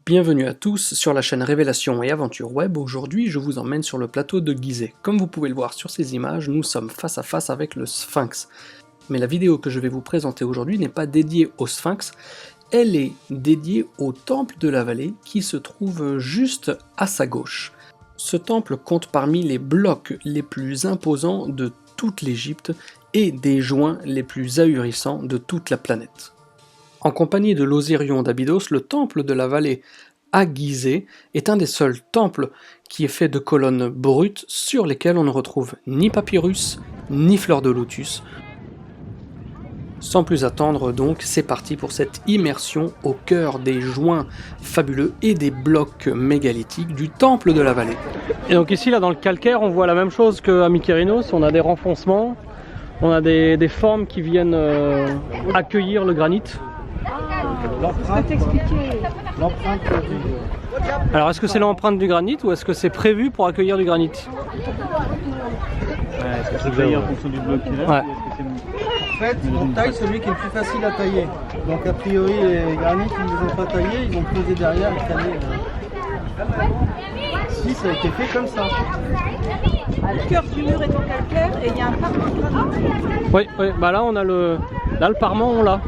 Bienvenue à tous sur la chaîne Révélation et Aventure Web. Aujourd'hui, je vous emmène sur le plateau de Gizeh. Comme vous pouvez le voir sur ces images, nous sommes face à face avec le Sphinx. Mais la vidéo que je vais vous présenter aujourd'hui n'est pas dédiée au Sphinx, elle est dédiée au temple de la vallée qui se trouve juste à sa gauche. Ce temple compte parmi les blocs les plus imposants de toute l'Égypte et des joints les plus ahurissants de toute la planète. En compagnie de l'Osirion d'Abydos, le temple de la vallée à Gizeh est un des seuls temples qui est fait de colonnes brutes sur lesquelles on ne retrouve ni papyrus ni fleurs de lotus. Sans plus attendre donc, c'est parti pour cette immersion au cœur des joints fabuleux et des blocs mégalithiques du temple de la vallée. Et donc ici, là dans le calcaire, on voit la même chose qu'à Mykérinos, on a des renfoncements, on a des formes qui viennent accueillir le granit. L'empreinte du... Alors est-ce que c'est l'empreinte du granit ou est-ce que c'est prévu pour accueillir du granit? Est-ce que c'est taillé en fonction du bloc qu'il est? Ouais. En fait, on taille celui qui est le plus facile à tailler. Donc a priori, les granits, ils ne les ont pas taillés, ils ont posé derrière et taillé. Si, ça a été fait comme ça. Le cœur du mur est en calcaire et il y a un parement de granit. Oui, bah là on a le parement, on l'a.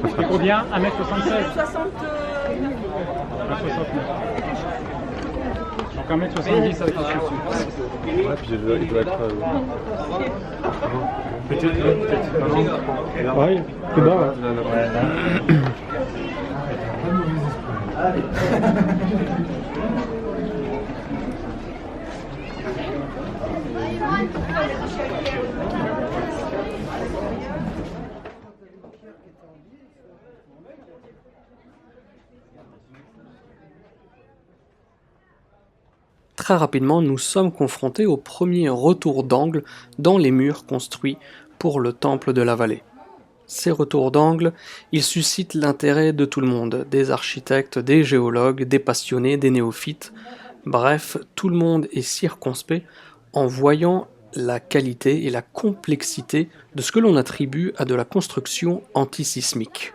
Ça fait combien? 1m76? 60. 1m69. Donc 1m70 avec les chaussures. Ouais, puis il doit être... Peut-être. Oui, plus bas. Très rapidement, nous sommes confrontés au premier retour d'angle dans les murs construits pour le temple de la vallée. Ces retours d'angle, ils suscitent l'intérêt de tout le monde, des architectes, des géologues, des passionnés, des néophytes. Bref, tout le monde est circonspect en voyant la qualité et la complexité de ce que l'on attribue à de la construction antisismique.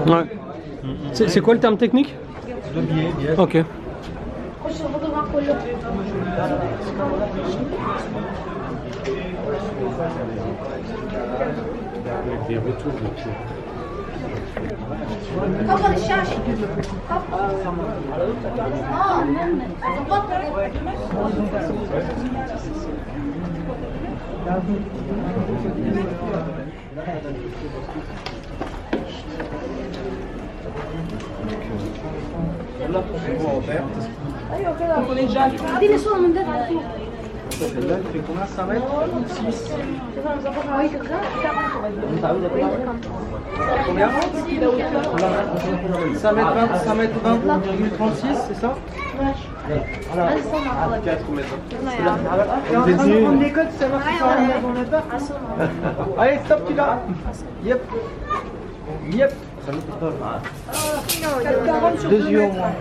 Ouais. C'est quoi le terme technique? De biais. Ok. Avec des retours de pied. On est déjà à Celle-là, tu fais combien? 5 mètres? 6. Combien? 5 mètres 20, 5 mètres 20,36, c'est ça? Voilà. 4 mètres. T'es en train de prendre des codes, savoir si ça va dans le pas. Allez, stop, tu l'as. Yep. Ça ne peut pas. 2 yeux au moins.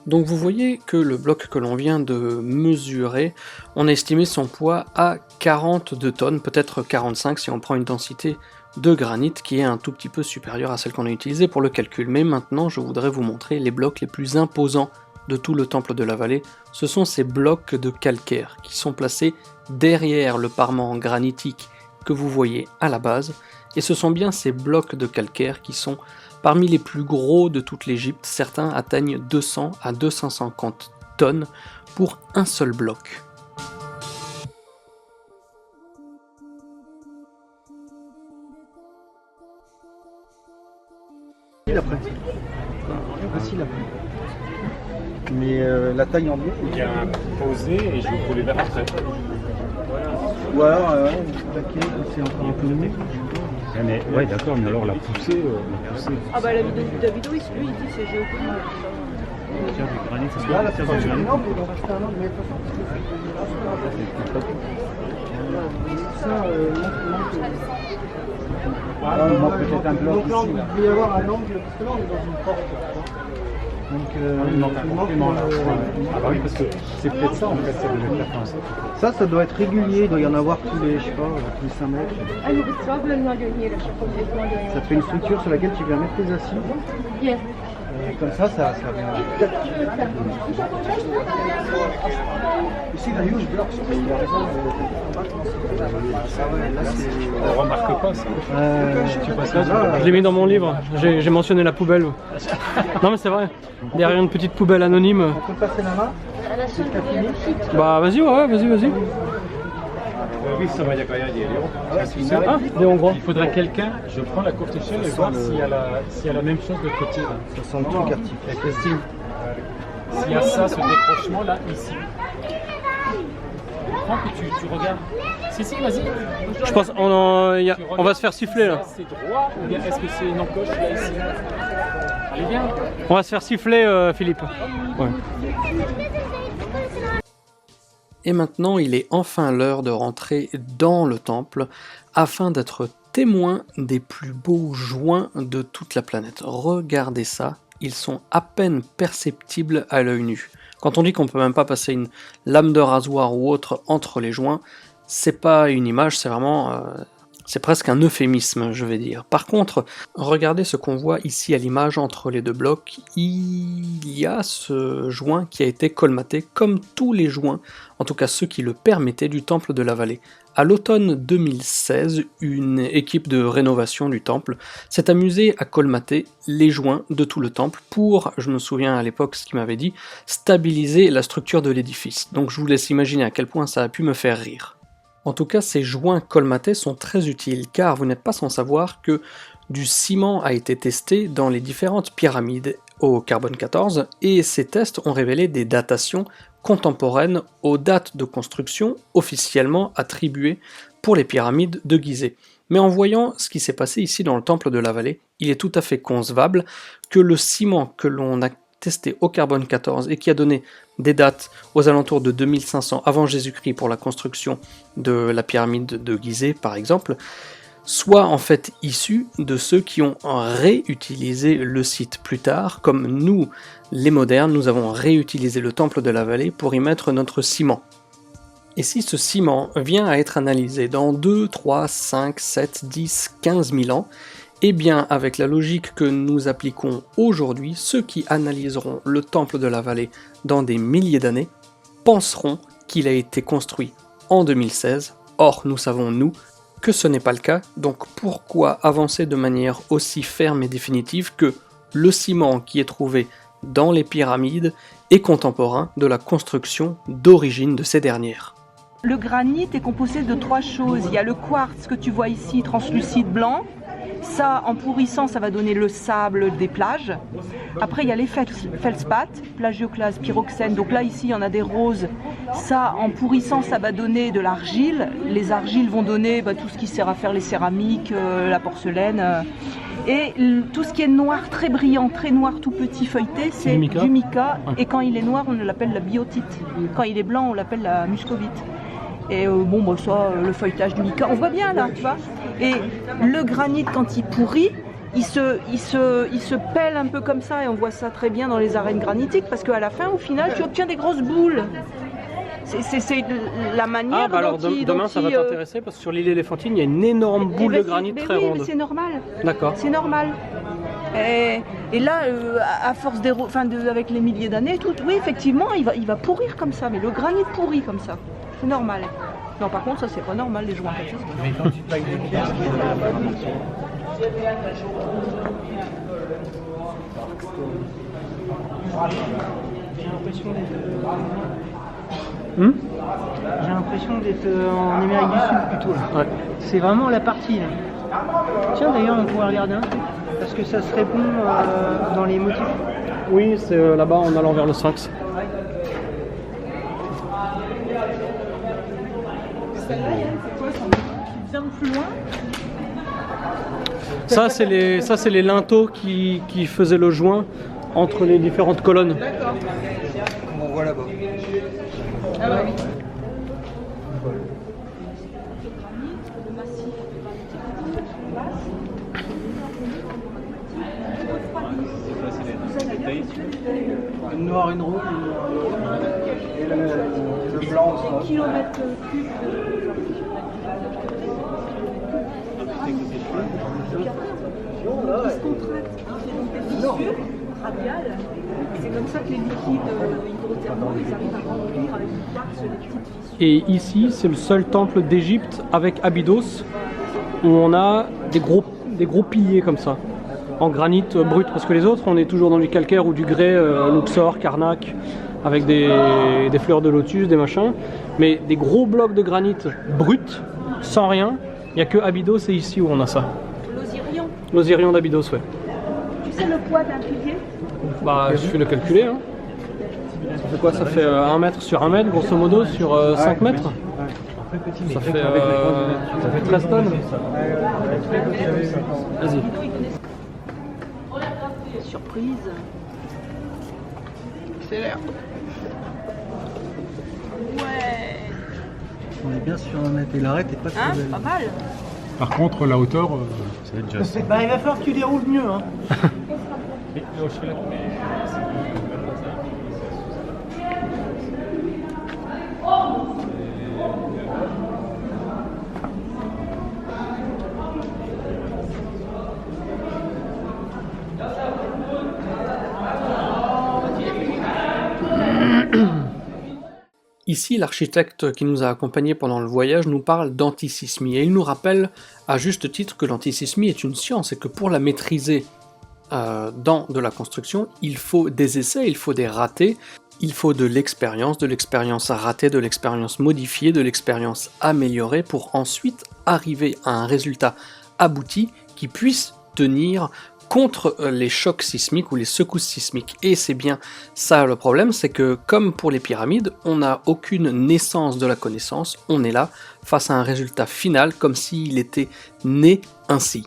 Donc vous voyez que le bloc que l'on vient de mesurer, on a estimé son poids à 42 tonnes, peut-être 45 si on prend une densité de granit qui est un tout petit peu supérieure à celle qu'on a utilisée pour le calcul. Mais maintenant je voudrais vous montrer les blocs les plus imposants de tout le temple de la vallée. Ce sont ces blocs de calcaire qui sont placés derrière le parement granitique que vous voyez à la base, et ce sont bien ces blocs de calcaire qui sont Parmi les plus gros de toute l'Égypte, certains atteignent 200 à 250 tonnes pour un seul bloc. Après. Facile après. Mais la taille en bleu. Il y a un posé et je vais pour les verres après. Ou alors, c'est encore un peu mieux. Mais, ouais, d'accord, mais alors la poussée. Ah bah la vidéo de Davido, lui il dit c'est géopolitique. Tiens, du granit, ça se Là, voit. la Tiens, personne du granit. non, mais il en reste un autre, mais de toute façon, Il manque peut-être un bloc donc là, ici. Là. il peut y avoir un angle, parce que là on est dans une porte. Donc Il manque un complément là. Ah bah oui, parce que c'est peut-être ça en fait, ça devait faire comme ça. ça doit être régulier, il doit y en avoir tous les, je sais pas, tous les 5 mètres. Ça te fait une structure sur laquelle tu viens mettre tes assises. Comme ça vient. Ici, la huge bloc. On remarque pas ça. Tu passes là, Je l'ai mis dans mon livre, j'ai mentionné la poubelle. Non mais c'est vrai, derrière une petite poubelle anonyme. On peut passer la main. Bah vas-y, ouais, vas-y. Oui, ça va, il y a quand même Ah, des Hongrois. Il faudrait quelqu'un, je prends la courte échelle et voir s'il y a la même chose de l'autre côté. Là. Ça sent le truc article. Et Christine, s'il y a ça, ce décrochement là, ici. Prends que tu regardes. Si, vas-y. Je pense on va se faire siffler là. C'est droit ou bien est-ce que c'est une encoche là ici? Allez, viens. On va se faire siffler, Philippe. Ouais. Et maintenant, il est enfin l'heure de rentrer dans le temple afin d'être témoin des plus beaux joints de toute la planète. Regardez ça, ils sont à peine perceptibles à l'œil nu. Quand on dit qu'on peut même pas passer une lame de rasoir ou autre entre les joints, c'est pas une image, c'est vraiment... c'est presque un euphémisme, je vais dire. Par contre, regardez ce qu'on voit ici à l'image entre les deux blocs. Il y a ce joint qui a été colmaté, comme tous les joints, en tout cas ceux qui le permettaient, du temple de la vallée. À l'automne 2016, une équipe de rénovation du temple s'est amusée à colmater les joints de tout le temple pour, je me souviens à l'époque ce qu'il m'avait dit, stabiliser la structure de l'édifice. Donc je vous laisse imaginer à quel point ça a pu me faire rire. En tout cas, ces joints colmatés sont très utiles, car vous n'êtes pas sans savoir que du ciment a été testé dans les différentes pyramides au carbone 14, et ces tests ont révélé des datations contemporaines aux dates de construction officiellement attribuées pour les pyramides de Gizeh. Mais en voyant ce qui s'est passé ici dans le temple de la vallée, il est tout à fait concevable que le ciment que l'on a testé au carbone 14 et qui a donné des dates aux alentours de 2500 avant Jésus-Christ pour la construction de la pyramide de Gizeh par exemple, soit en fait issu de ceux qui ont réutilisé le site plus tard, comme nous, les modernes, nous avons réutilisé le temple de la vallée pour y mettre notre ciment. Et si ce ciment vient à être analysé dans 2, 3, 5, 7, 10, 15 000 ans, eh bien, avec la logique que nous appliquons aujourd'hui, ceux qui analyseront le temple de la vallée dans des milliers d'années penseront qu'il a été construit en 2016. Or, nous savons, nous, que ce n'est pas le cas, donc pourquoi avancer de manière aussi ferme et définitive que le ciment qui est trouvé dans les pyramides est contemporain de la construction d'origine de ces dernières? Le granit est composé de 3 choses. Il y a le quartz que tu vois ici, translucide blanc. Ça, en pourrissant, ça va donner le sable des plages. Après, il y a les feldspath, plagioclase, pyroxène. Donc là, ici, il y en a des roses. Ça, en pourrissant, ça va donner de l'argile. Les argiles vont donner tout ce qui sert à faire les céramiques, la porcelaine. Et tout ce qui est noir, très brillant, très noir, tout petit feuilleté, c'est du mica. Et quand il est noir, on l'appelle la biotite. Quand il est blanc, on l'appelle la muscovite. Et le feuilletage du mica, on voit bien là, tu vois. Et le granit, quand il pourrit, il se pèle un peu comme ça, et on voit ça très bien dans les arènes granitiques, parce qu'à la fin, au final, tu obtiens des grosses boules. C'est la manière alors demain ça va t'intéresser, parce que sur l'île Éléphantine, il y a une énorme boule de granit très ronde. Mais c'est normal. D'accord. C'est normal. Et là, à force avec les milliers d'années, oui, effectivement, il va pourrir comme ça, mais le granit pourrit comme ça. C'est normal. Non, par contre, ça, c'est pas normal, les joints comme ça. J'ai l'impression d'être... Hmm. J'ai l'impression d'être en Amérique du Sud plutôt là. Ouais. C'est vraiment la partie là. Tiens d'ailleurs on pourrait regarder un truc. Parce que ça se répond dans les motifs. Oui, c'est là-bas en allant vers le Sphinx. Celle-là, c'est quoi? C'est bien plus loin. Ça, c'est les linteaux qui faisaient le joint entre les différentes colonnes. D'accord. On voit là-bas. Ah bah oui. Une noire, une rouge, et le blanc aussi. Kilomètres cubes qui se contractent, qui font des fissures radiales. C'est comme ça que les liquides hydrothermaux, ils arrivent à remplir avec du quartz les petites fissures. Et ici, c'est le seul temple d'Égypte avec Abydos où on a des gros piliers comme ça, en granit brut. Parce que les autres, on est toujours dans du calcaire ou du grès, Luxor, Karnak, avec des fleurs de lotus, des machins. Mais des gros blocs de granit brut, sans rien, il n'y a que Abydos et ici où on a ça. L'Osirion, L'Osirion d'Abydos, ouais. tu sais le poids d'un pilier? Bah, il suffit de calculer. Hein. Ça fait quoi? Ça fait 1 mètre sur 1 mètre, grosso modo, sur 5 mètres. Ça fait 13 tonnes. Vas-y. Surprise. C'est l'air. Ouais. On est bien sur un mètre et l'arête est pas très Hein, belle. pas mal. Par contre, la hauteur, ça va être déjà ça. Bah il va falloir que tu déroules mieux hein. Ici, l'architecte qui nous a accompagnés pendant le voyage nous parle d'antisismie, et il nous rappelle à juste titre que l'antisismie est une science, et que pour la maîtriser dans de la construction, il faut des essais, il faut des ratés, il faut de l'expérience ratée, de l'expérience modifiée, de l'expérience améliorée, pour ensuite arriver à un résultat abouti qui puisse tenir contre les chocs sismiques ou les secousses sismiques. Et c'est bien ça le problème, c'est que comme pour les pyramides, on n'a aucune naissance de la connaissance, on est là face à un résultat final comme s'il était né ainsi.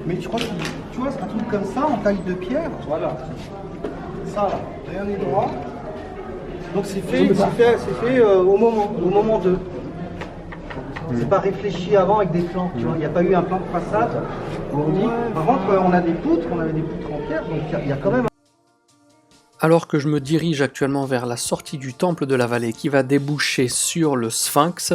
Mais tu crois que tu vois, un truc comme ça en taille de pierre, voilà. Ça là, rien n'est droit. Donc c'est fait au moment 2. C'est pas réfléchi avant avec des plans, tu vois. Il n'y a pas eu un plan de façade. Par contre, on a des poutres, on avait des poutres en pierre, donc il y a quand même. Alors que je me dirige actuellement vers la sortie du temple de la vallée qui va déboucher sur le Sphinx,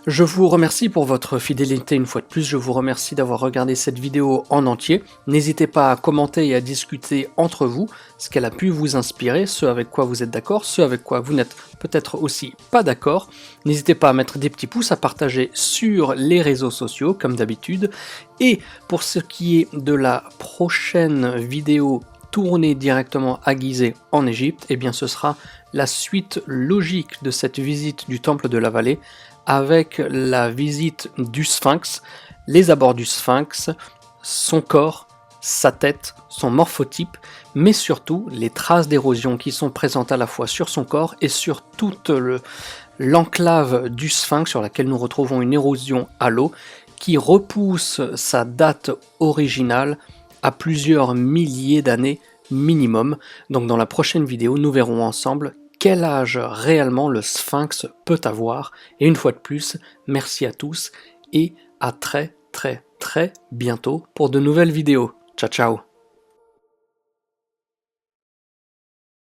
je vous remercie pour votre fidélité une fois de plus, je vous remercie d'avoir regardé cette vidéo en entier. N'hésitez pas à commenter et à discuter entre vous ce qu'elle a pu vous inspirer, ce avec quoi vous êtes d'accord, ce avec quoi vous n'êtes peut-être aussi pas d'accord. N'hésitez pas à mettre des petits pouces, à partager sur les réseaux sociaux comme d'habitude. Et pour ce qui est de la prochaine vidéo tournée directement à Gizeh en Égypte, eh bien ce sera la suite logique de cette visite du temple de la vallée, avec la visite du Sphinx, les abords du Sphinx, son corps, sa tête, son morphotype, mais surtout les traces d'érosion qui sont présentes à la fois sur son corps et sur toute l'enclave du Sphinx sur laquelle nous retrouvons une érosion à l'eau qui repousse sa date originale à plusieurs milliers d'années minimum. Donc dans la prochaine vidéo, nous verrons ensemble quel âge réellement le sphinx peut avoir. Et une fois de plus, merci à tous et à très bientôt pour de nouvelles vidéos. Ciao ciao.